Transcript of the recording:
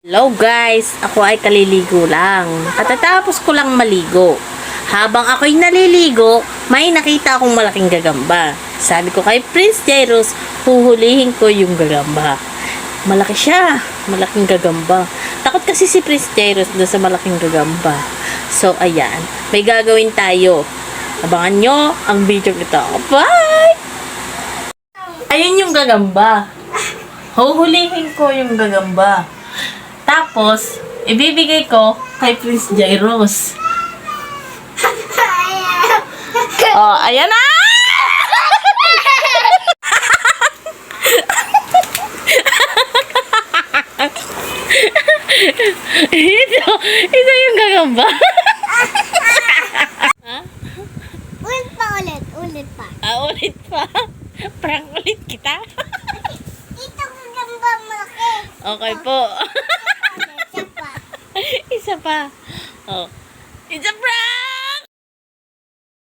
Hello guys, ako ay kaliligo lang. Katatapos ko lang maligo. Habang ako'y naliligo, may nakita akong malaking gagamba. Sabi ko kay Prince Jairus, huhulihin ko yung gagamba. Malaki siya, malaking gagamba. Takot kasi si Prince Jairus doon sa malaking gagamba. So ayan, may gagawin tayo. Abangan nyo ang video ito. Bye! Ayun yung gagamba. Huhulihin ko yung gagamba. Tapos, ibibigay ko kay Prince Jairus. Oh, ayan na! ito yung gagamba. Ulit pa. Ulit pa. Prank ulit kita. Ito ang gamba malaki. Okay po. Isa pa. Isa pa. Oh. It's a prank!